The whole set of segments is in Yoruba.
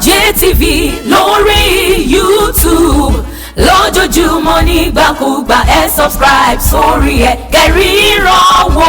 DamJTV lórí YouTube lójoojúmọ́ nígbàkúgbà ẹ subscribe sórí ẹ kẹ́ríran wò.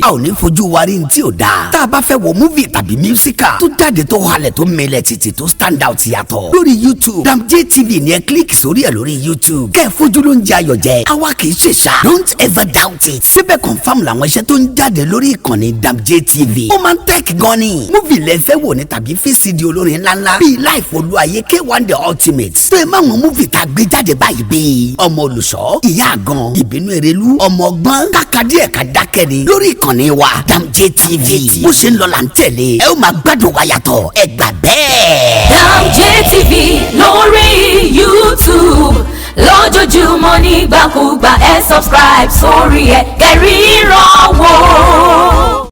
a ò ní fojú wa rí ní tí ò dáa tá a bá fẹ́ wo múvì tàbí mísíkà tó jáde tó halẹ̀ tó mẹlẹ̀ títì tó stand out yàtọ̀ lórí YouTube DamJTV ni ẹ kílíkì sórí ẹ lórí YouTube kẹ́ ẹ fojú ló ń jẹ ayọ̀ jẹ àwa kì í ṣe ṣá don't ever doubt it síbẹ̀ confam làwọn iṣẹ́ tó ń jáde lórí ìkànnì DamJTV ó máa ń tẹ́kì gan ni múvì lẹ fẹ́ wò ní tàbí fíìsìdì olórin ńláńlá bíi Life Olúayé K1 The Ultimate tó ẹ máa wọn múvì tá a gbé jáde báyìí bíi ọmọ olùṣọ́ ìyá àgàn ìbínú erelu ọmọ ọgbọ́n kákàdí ẹ̀ka dákẹ́ ni lórí ìkànnì wa DamJTV bó ṣe ń lọ là ń tẹ̀lé ẹ ó máa gbádùn wa yàtọ̀ ẹ gbà bẹ́ẹ̀. DamJTV lórí YouTube lójoojúmọ́ nígbàkúgbà ẹ subscribe sórí ẹ kẹ́ríran wò.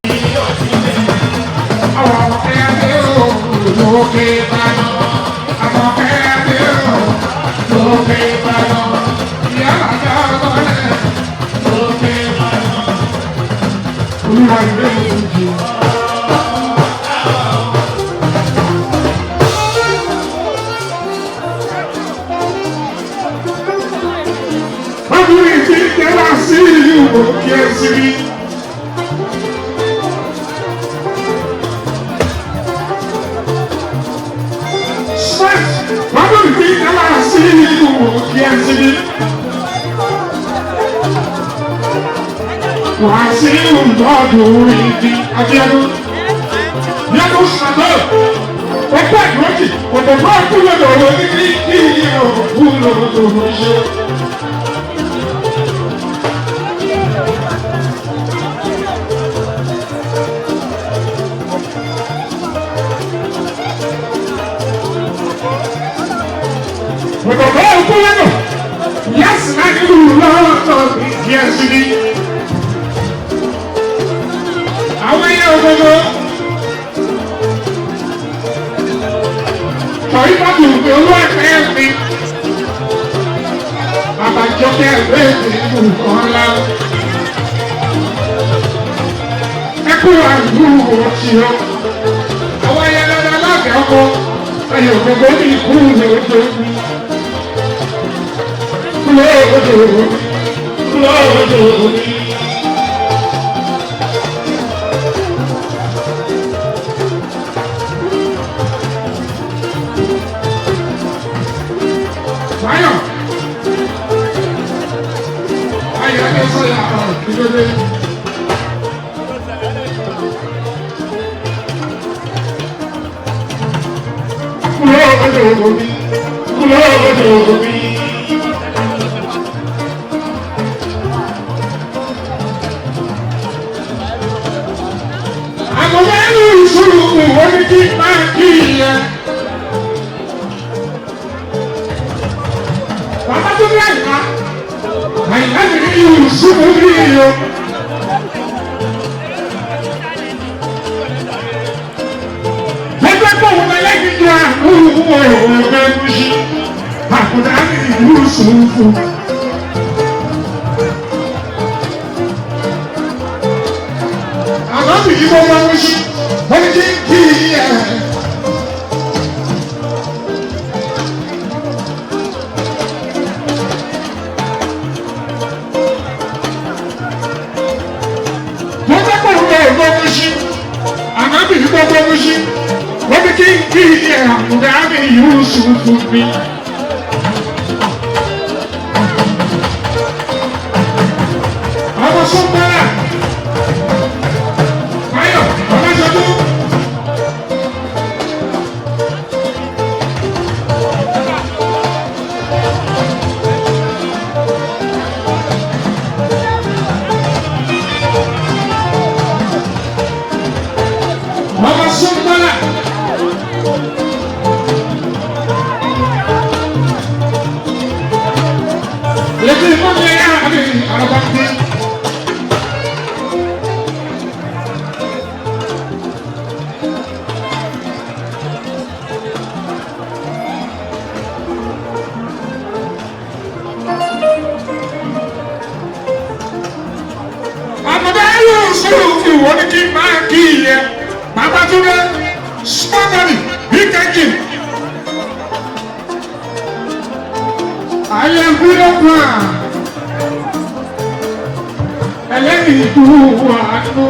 Wọ́n ní kí n máa kí ìyẹn, bàbá tó dé, smọ́gàrì. Bíkẹ́jì. Ayé gbúdọ̀ pa. Ẹlẹ́ni ìlú àánú.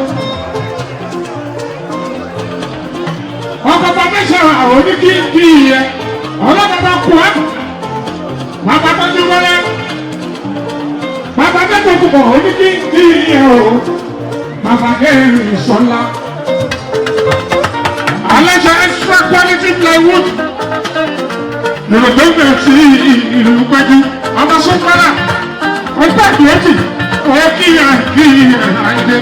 Ọkọ̀ bàbá ṣàrà oníkìkì yẹ. Ọlọ́dọ̀dọ̀ kù ẹ́. Bàbá tó ti wọlé. Bàbá tó kù bọ̀ oníkìkì yẹ o. Bàbá kẹrin sọ́lá. Aláṣẹ extra quality plywood. Yorùbá bẹ̀rẹ̀ sí ìlú pẹ́jú. Ọmọ sọ́kọ́lá. Ọjọ́ ìgbésì. Ọ̀yẹ́ kíyà àìdé.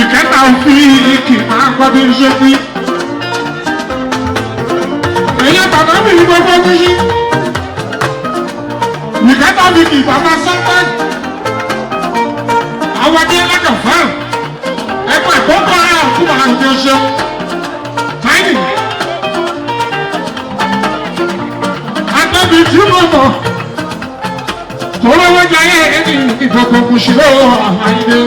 Ìkẹta òfin kì máa gbọ́ bí ṣe fi. Èyí bàbá mi ní gbogbo wíyí. Ìkẹta mi kì bàbá sọ́pẹ́. Àwọn adé ẹlẹ́kọ̀ fáwọn. Ẹgbẹ́ ìkókó ara fún àjọ ṣe. Táyì. Agbẹ́bí tí mo mọ̀. Tọ́lọ́wọ́ jayé ẹni ìgbòkò kù sí lọ́wọ́ àìdé.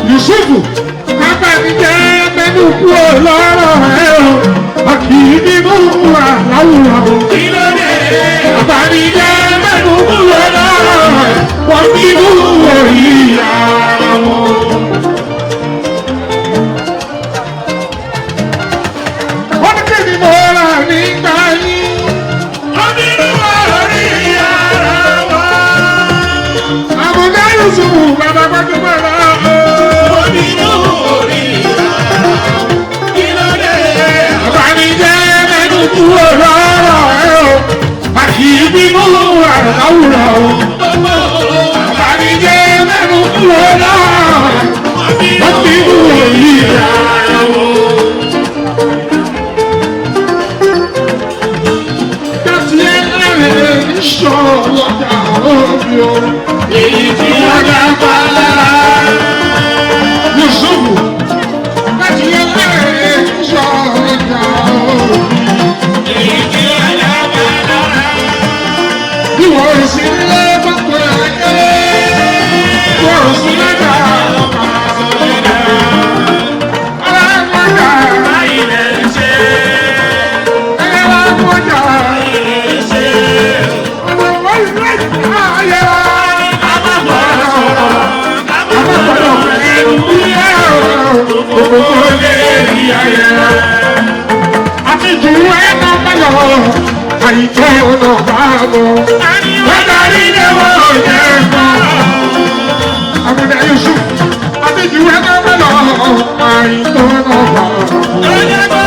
Yusufu, bàbá mi jẹ́ mẹ́nu kú lọ́rọ̀ ẹ̀ o, àkì nínú àláwùrọ̀ o. Bàbá mi jẹ́ mẹ́nu kú lọ́rọ̀ ẹ̀, wọ́n nínú orí ara wọn. Wọ́n ní kí ni mo rà nígbà yìí? Wọ́n nínú orí ara wọn. Àbúdá Yusufu, bàbá gbajúmọ̀ náà. Kúrò lọ́rọ̀ ẹ̀ o, àti bínú àláwùrọ̀ o. Àbánijẹ́ mẹ́nu kúrò lọ́rọ̀ ẹ̀, wọ́n bínú òyì ara o. Láti ẹlẹ́rẹ̀ ìṣọ́ ọ̀dà òbí o, èyí tí wọ́n dá pa lára. Yusufu, láti ẹlẹ́rẹ̀ ìṣọ́ ọ̀dà òbí. Wọ́n sì lé bàtò ẹ̀jẹ̀, wọ́n sì lé jà ọ̀pá ọ̀dà. Alágbèjà ilẹ̀ ṣe, alágbèjà ilẹ̀ ṣe. Ọ̀nà wọ́n lè jà ayé, àbábọ̀dọ̀ pẹ̀lú ìyá òkòkò lè rí ayé. Àti jù ẹ̀ náà báyọ̀. àyíkọ́ ọ̀nà báàbọ̀. Wọ́n darí ilé wọn ò yẹ mọ́. Àbúdá Yusuf, àtijọ́ ẹgbẹ́ mẹ́lọ̀ àyíkọ́ ọ̀nà báàbọ̀.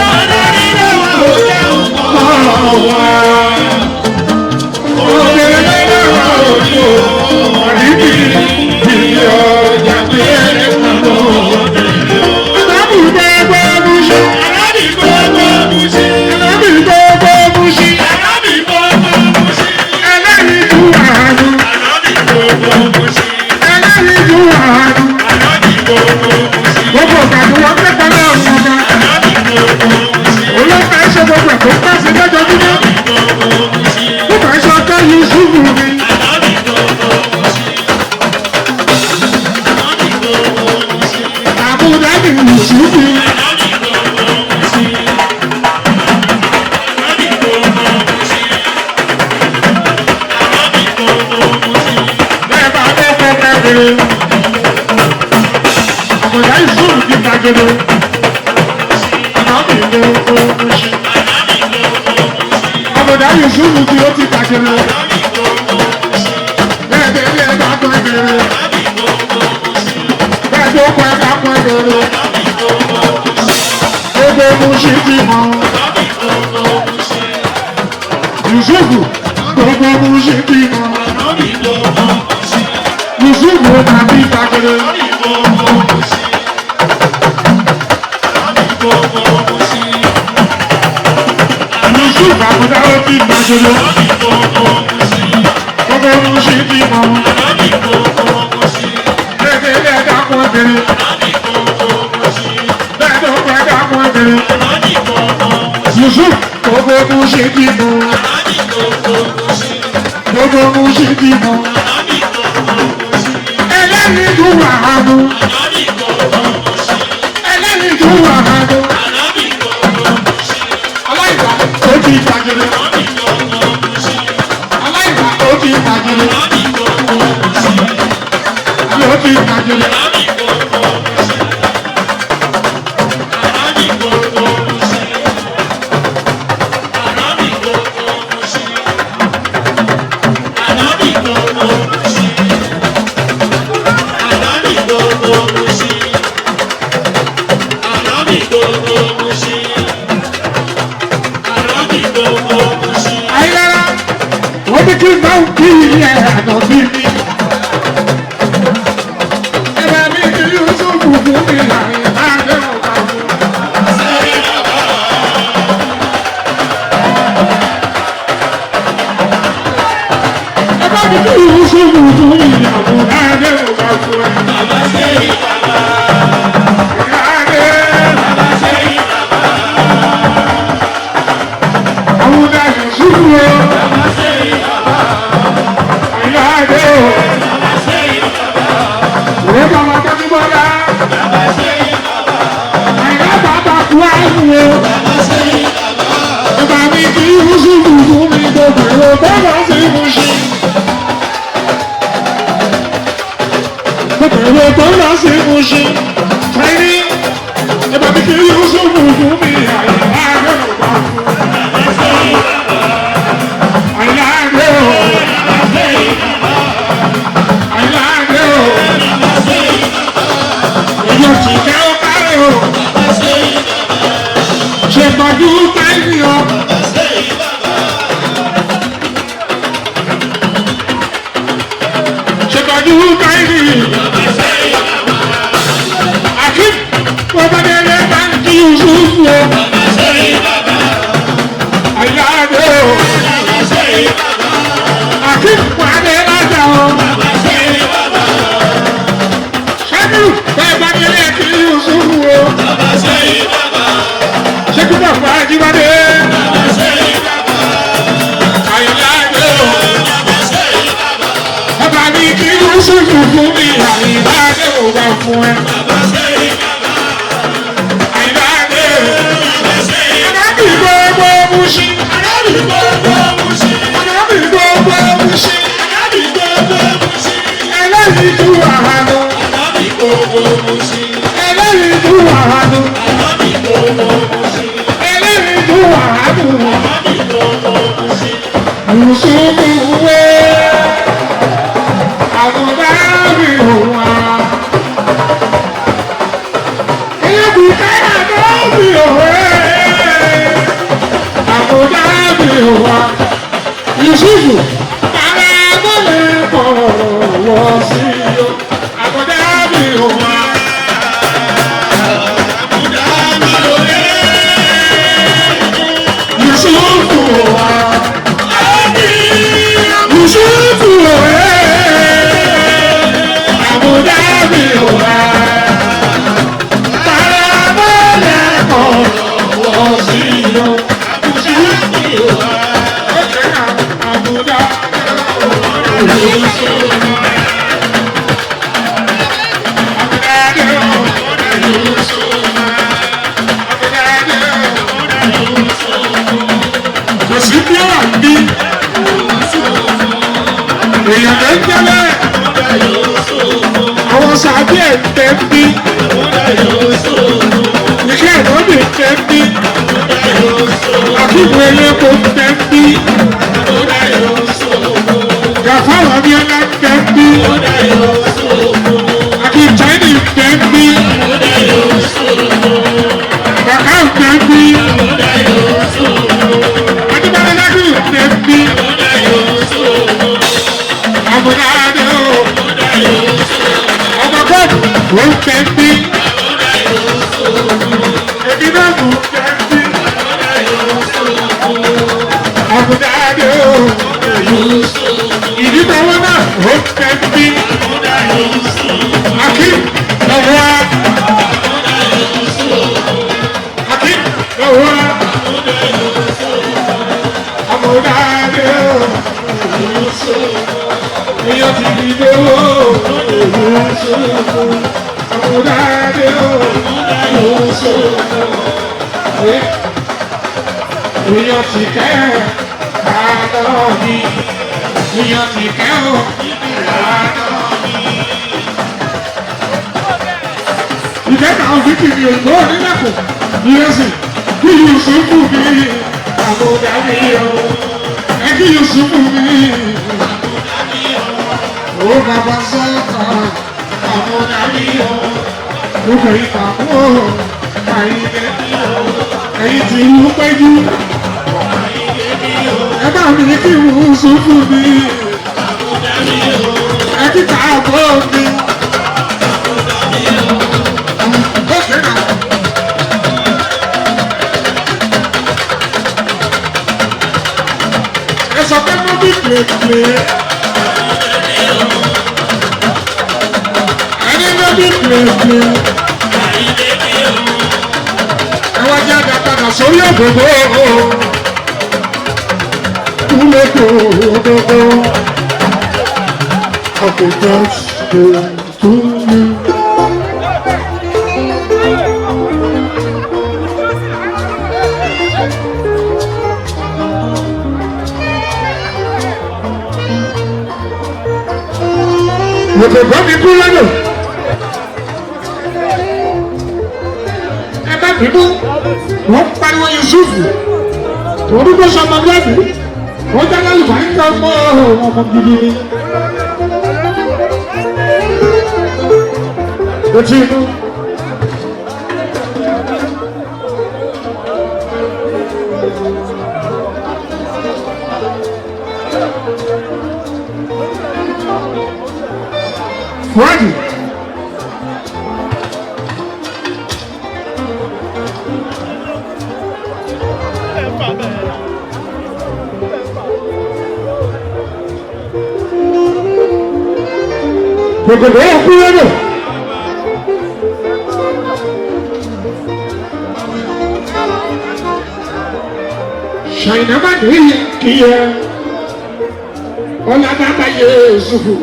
Àbọ̀dá Yusufu tí ó ti kàkiri. Bẹ́ẹ̀ ni ilé ẹ̀dá kan kiri. Bẹ́ẹ̀ tó kọ ẹ̀dá kan kiri. Gbogbo Muṣi ti mọ̀. Yusufu gbogbo Muṣi ti mọ̀. Yusufu tàbí kàkiri. Yusufu àbúdá ó ti gbàgbé. Gbogbo Muṣi ti mọ̀. Bẹ́ẹ̀ ilé ẹ̀dá kan kiri. Bẹ́ẹ̀ tó kọ ẹ̀dá kan kiri. Yusufu gbogbo Muṣi ti mọ̀. Gbogbo Muṣi ti mọ̀. Ẹlẹ́ni tó wà á mú. Ẹlẹ́ni tó wà á mú. Aláìgbà ó ti gbàgbé. Aláìgbà ó ti gbàgbé. Ó ti gbàgbé. Ayára, wọ́n ní kí n bá ń kí ilé àná bí mi. Ẹ̀rọ mi ti Yusufu fún mi láàrin láàrin ọ̀gá mi. Ẹ̀rọ mi ti Yusufu fún mi láàrin ọ̀gá mi. Bẹ̀rẹ̀ tó lọ sí Muṣi, Fẹ́rí, ẹ̀bà mi kì í Yusufu fún mi, àyàlá rẹ̀ ò bá fún. Àyàlá rẹ̀ ò. Àyàlá rẹ̀ ò. Èyàn ti jẹ́ ó kárẹ̀ o. Ṣètọ́jú táìlì o. Ṣètọ́jú táìlì. Yusufu mi ò wá. Yusufu bàbá bọ́lẹ̀ kọ̀rọ̀ wọ́ sí o. Àbúdá mi ò wá. Àbúdá mi ò lé. Yusufu wá. Yusufu wá. Àbúdá mi ò wá. Èèyàn ló ń tẹ́lẹ̀ àwọn sàbí ẹ̀ tẹ́ ń bí iṣẹ́ ìwọ́bì tẹ́ ń bí àkíkù eléko tẹ́ ń bí gàfáwọ̀ abíọ́lá tẹ́ ń bí àkíkùjáìnì tẹ́ ń bí kàkà tẹ́ ń bí adébálágù tẹ́ ń bí. Àbúdádé o, ọmọ gọ́ọ̀dù ló ń tẹ́ bí. Èmi náà ló ń tẹ́ bí. Àbúdádé o, ìdílé wọn náà ló ń tẹ́ bí. Akim lọ́wọ́ Akim lọ́wọ́ Àbúdádé o. Èèyàn ti di lówó, àbúdádé o, èèyàn ti kẹ́ àádọ́ mi, èèyàn ti kẹ́ o, àádọ́ mi. Ìkẹta òfìkì ni òyìnbó onílẹ̀kùn, ìrẹsì, kí Yusufu mi, àbúdádé o, ẹ kí Yusufu mi. Ó bàbá sọ́kà àmúdárí o, ó fẹ̀yìn tàkó àyíké ẹ̀yìn tí ń péjú. Ẹ bá mi kí wọ́n sùfù mi, ẹ kí tààbọ̀ mi. Ẹ sọ pé mo bí pèpè. Àwọn ajá dàpadà sórí ògbógbó kúlẹ̀kọ̀ ògbógbó ọ̀pọ̀jọ́ ṣe tó ní. Ògbógbó mi kú lẹ́nu. Ìbú wọ́n pariwo Yusufu orúkọ sọmọgbẹ́bí wọ́n jáde àlùfáà ń mọ́ ọmọ gidi ni. Etí inú. Fúrẹ́dì. Gbogbo ọkùn lẹ́nu. Ṣàyìnà má dé kí ẹ ọ̀là bàbá Yusufu.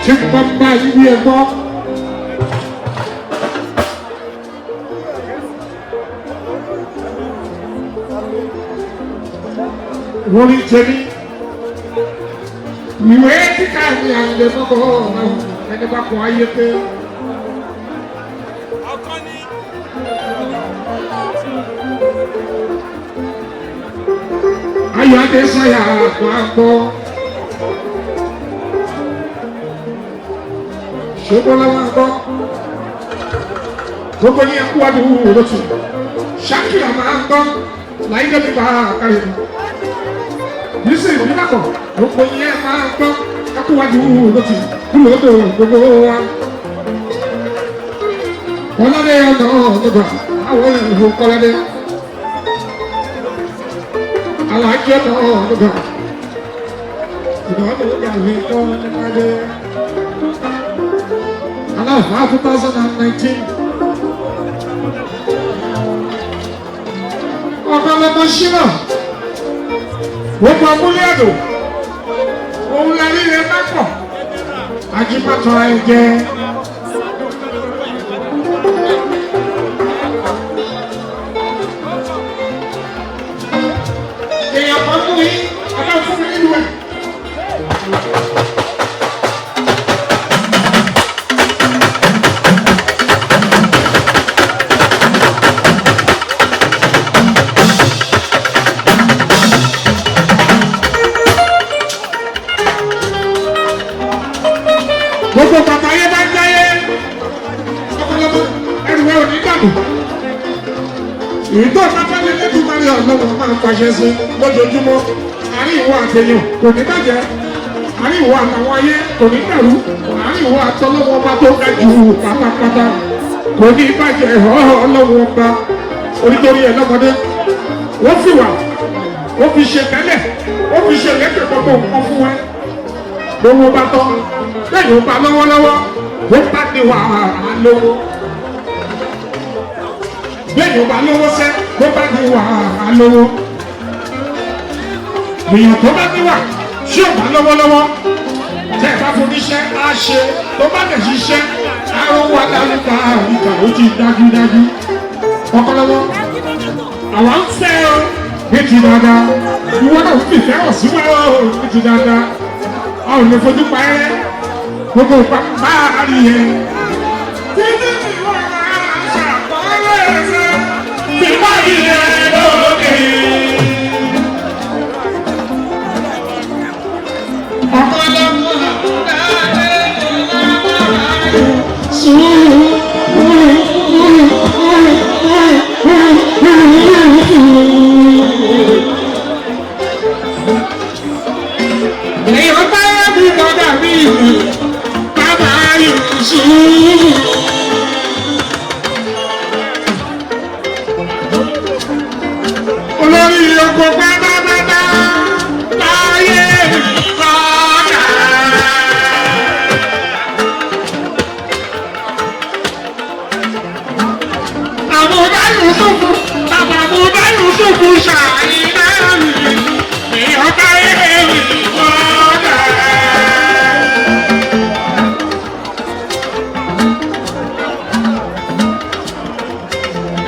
Tí mo bá yí ẹ gbọ́. Wọ́n ní tẹ́lí. Ìwé kíkà ní àlè mọ́kọ́ ẹni bá kọ́ ayé pé. Ayọ̀ adé sáyà máa gbọ́. Ṣé bọ́lá máa gbọ́? gbogbo ní ẹkú wájú lóṣù ṣákìlà máa ń gbọ́ láyé lóbi bá kárí yìí sì ní lápọ̀ gbogbo ní ẹ máa ń gbọ́ ẹkú wájú lóṣù kúlò ó dòwò gbogbo wa. Kọ́ládé ọ̀nà ọ̀dọ́gba àwọn ìlú Kọ́ládé aláàjì ọ̀nà ọ̀dọ́gba ìdánwò ìyàwó Kọ́ládé aláàfáà 2019. Ọ̀pọ̀lọpọ̀ ṣínà gbogbo abúlé àdó òun lẹ́rí rẹ̀ bá pọ̀ ajípàtọ̀ ẹ̀jẹ̀. Èèyàn kan fún yín ọlọ́run fún mi nínú ẹ̀. Gbogbo bàbá yẹn bá ń jáyé ọ̀pọ̀lọpọ̀ ẹrù ẹ̀ ò ní dànù. Èyí tó bá fẹ́ lé lẹ́tù mẹ́rin ọ̀lọ́wọ́ máa ń pàṣẹ sí lójoojúmọ́. Àárín ìwọ àtẹ̀yàn kò ní bàjẹ́. Àárín ìwọ àtàwọn ayé kò ní dàrú. Àárín ìwọ àtọlọ́wọ́ bá tó ga jù pátápátá kò ní bàjẹ́ ọlọ́wọ́ bá onítorí ẹ̀ lọ́mọdé. Wọ́n fi wà, wọ́n fi ṣe tẹ́lẹ̀, wọ́n fi ṣe lẹ́kẹ̀ẹ́ gbogbo nǹkan fún ẹ. Gbogbo bá tọ́ lẹ́yìn ó bá lọ́wọ́lọ́wọ́ ó bá ní wàhálà lówó. Lẹ́yìn ó bá lówó sẹ́ ó bá ní wàhálà lówó. Èèyàn tó bá ní wà ṣé ò bá lọ́wọ́lọ́wọ́ tẹ́ ẹ bá fún níṣẹ́ á ṣe tó bá lè ṣiṣẹ́ á rówó adáríta ìgbà ó ti dájúdájú. Ọ̀pọ̀lọpọ̀ àwa ń fẹ́ ọ ní ti dáadáa ìwọ náà fi ìfẹ́ hàn sí wẹ́rọ ní ti dáadáa a ò lè fojú pa ẹ́ gbogbo bá a rí ẹ. Títí tí wọ́n máa ṣàkọọ́lẹ̀ ẹ̀sẹ̀ tí wọ́n yí ẹ lókè. Ọ̀pọ̀lọpọ̀ àkúdáyé èèyàn bá yẹ kú lọ́dà bí ìlú bàbá Yusuf. Olórí oko pátápátá láyé ìfọ̀dà. Àbúdá Yusuf, bàbá Àbúdá Yusuf ṣàyíná mi, èèyàn bá yẹ ìfọ̀dà.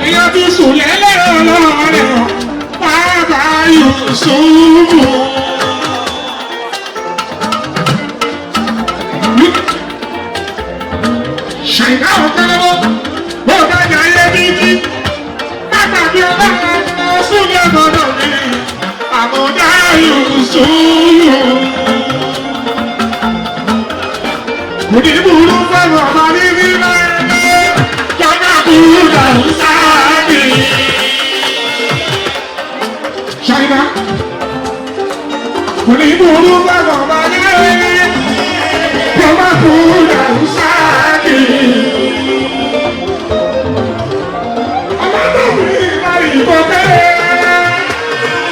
Èèyàn ti sùn lẹ́lẹ́ ọlọ́rẹ̀ bàbá Yusuf. Ṣàyíná ọ̀pọ̀lọpọ̀ bó bá jà yé bíbí bàbá bí ọlọ́run súnlẹ̀ gbọ́dọ̀ mi Àbúdá Yusuf. Kò ní burú fẹ́ràn ọmọ níbí lẹ́yìn jọba kúrò sáàbì. Ṣàyíná kò ní burú fẹ́ràn ọmọ níbí jọba kúrò sáàbì. Ọmọ tó fi ìgbà ìbọn bẹ́ẹ̀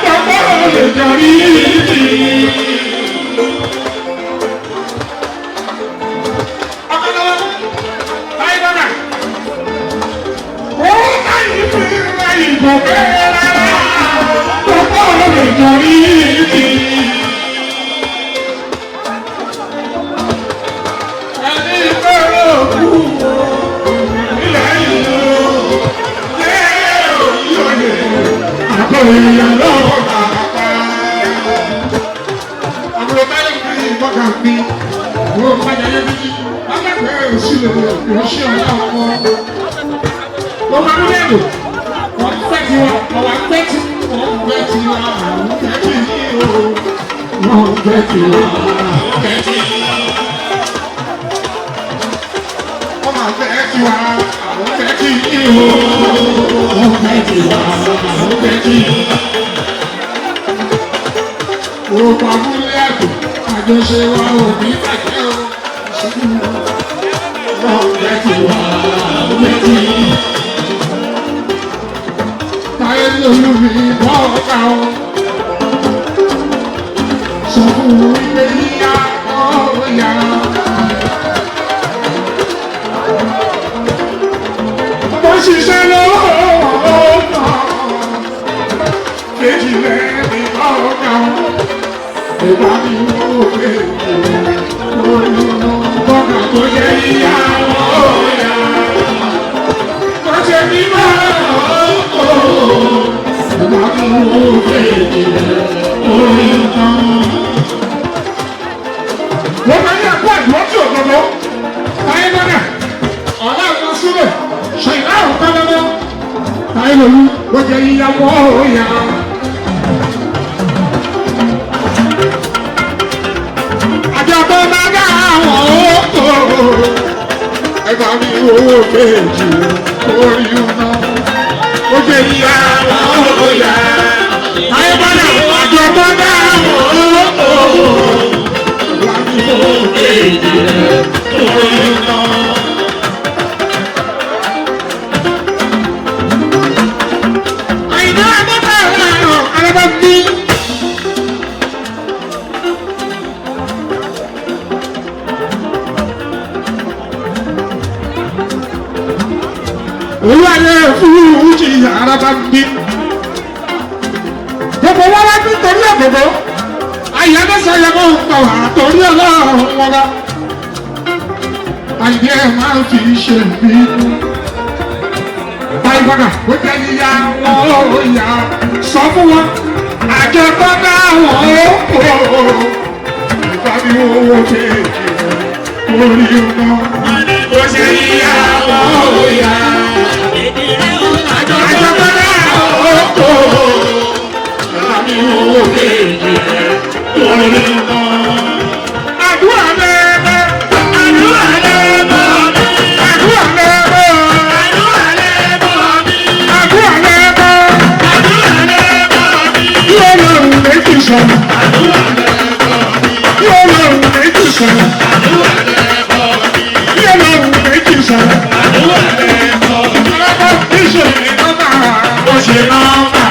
jọba lè jọrí ìdí. Ọmọ àgbẹ̀ ẹ̀ ti wá àwọn ọ̀fẹ́ tí ti ní o. Wọ́n fẹ́ ti wá, wọ́n fẹ́ ti. Orúkọ abúlé àgbò, àjọṣe wa ò ní bàjẹ́ o. Wọ́n fẹ́ ti wá, wọ́n fẹ́ ti. Táyé lólu mi bọ́ ọ̀gá o. Sọ fún mi pé yíyá ọ̀ọ́yà. Mo ṣiṣẹ́ lọ́wọ́ náà. Kejì lẹ́ni ọ̀gá o. Ìgbà mi wò pé bọ́gà tó yẹ yíyá ọ̀ọ́yà. Mo ṣe ní máa ọ̀ọ́. Ìgbà mi wò pé wọ́n máa ń yà kó àdúrà tí ò gbọdọ̀ táyé lọ́nà ọ̀la ọ̀sán sílẹ̀ ṣèyí àrùn kọ́lọ́lọ́ táyé lòlú ó jẹ́ yíyàwó ọ̀yà. àjọ tó bá dá àwọn òkò ẹ̀ka mi owó kejì orí iná ó jẹ́ yíyàwó ọ̀yà. táyé bọ́lá àjọ tó dá àwọn òkò. Olúwalẹ̀ fún ìjì araba bí. Gbogbo wọn wá nítorí ọ̀gbọ̀gbọ̀. Ayẹ̀dẹ́sẹ̀ yẹ kó gbà wá torí ọlọ́run wọn bá. Àyè máa ń fi ṣe bínú. Báyìí gbọ́dọ̀ ó jẹ́ yíyá wọn ó yá. Sọ fún wọn, àjọ tó dá wọn ó kó. Ìgbà mi owó kéèké orí iná. Ó ṣe yíyá wọn ó yá. Àjọ tó dá wọn ó kó. Ìgbà mi owó kéèké. Àdúrà lẹ́ẹ̀mọ́, àdúrà lẹ́ẹ̀mọ́, àdúrà lẹ́ẹ̀mọ́, àdúrà lẹ́ẹ̀mọ́, àdúrà lẹ́ẹ̀mọ́, àdúrà lẹ́ẹ̀mọ́. Yóò lọ́rùn méjì sọ̀rọ̀. Àdúrà lẹ́ẹ̀mọ́. Yóò lọ́rùn méjì sọ̀rọ̀. Àdúrà lẹ́ẹ̀mọ́. Yóò lọ́rùn méjì sọ̀rọ̀. Àdúrà lẹ́ẹ̀mọ́. Ọlọ́pàá ìṣòro ìjọba ó ṣe nọ́ọ̀mà.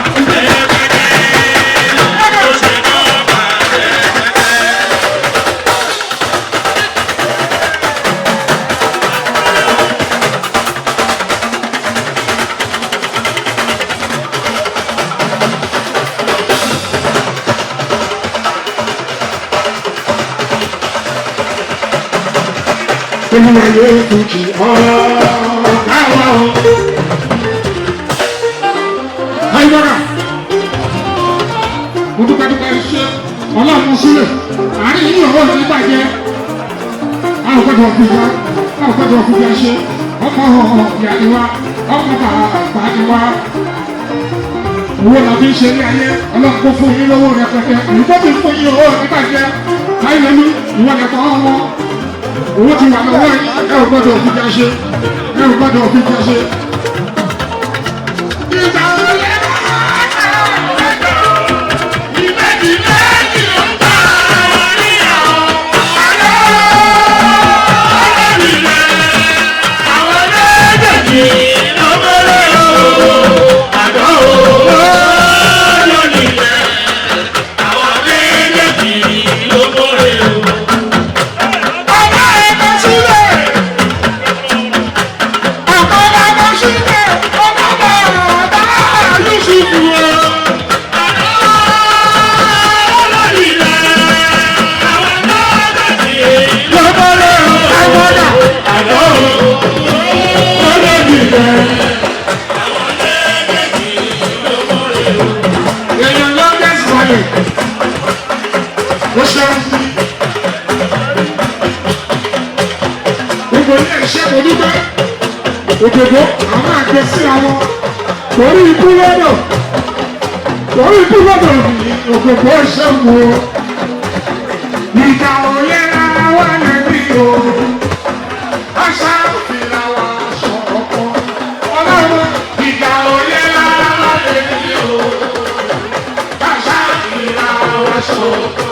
Olúwa yóò fújì ọ̀gáwá o. Ayọ̀rà, mo dúpẹ́dúpẹ́ ṣe ọlọ́run sílẹ̀, àárín yìí ọ̀rọ̀ ní bàjẹ́. Àwọn gbọ́dọ̀ fìjà, àwọn gbọ́dọ̀ fìjà ṣe, ọkọ̀ ìyá ni wá, ọkọ̀ bàbá ni wá. Owó la fi ń ṣe ní ayé, ọlọ́run kó fún yín lówó rẹpẹtẹ, èyí tó ti fún yín owó ní bàjẹ́. Ayọ̀lú, ìwọ nìkan ọwọ́. Owó ti wà lọ́wọ́ yìí, ẹ ò gbọ́dọ̀ fi jẹ́ ṣe, ẹ ò gbọ́dọ̀ fi jẹ́ ṣe. Ìgbà wo lè máa ìbejì méjì ló ń bá ní àwọn àlọ́ nílẹ̀. Àwọn méjèèjì ló bẹ̀rẹ̀ o, àdó ló nílẹ̀. Àwọn méjèèjì ló bẹ̀rẹ̀ o. Òdòdó àwọn àgbẹ̀ sí àwọn torí ikú lọ́dọ̀ ní òdòdó ìṣẹ́gun o. Ìgbà òye ara wà lẹ́bí o. Àṣà òfìlà wa aṣọ ọkọ. aṣọ.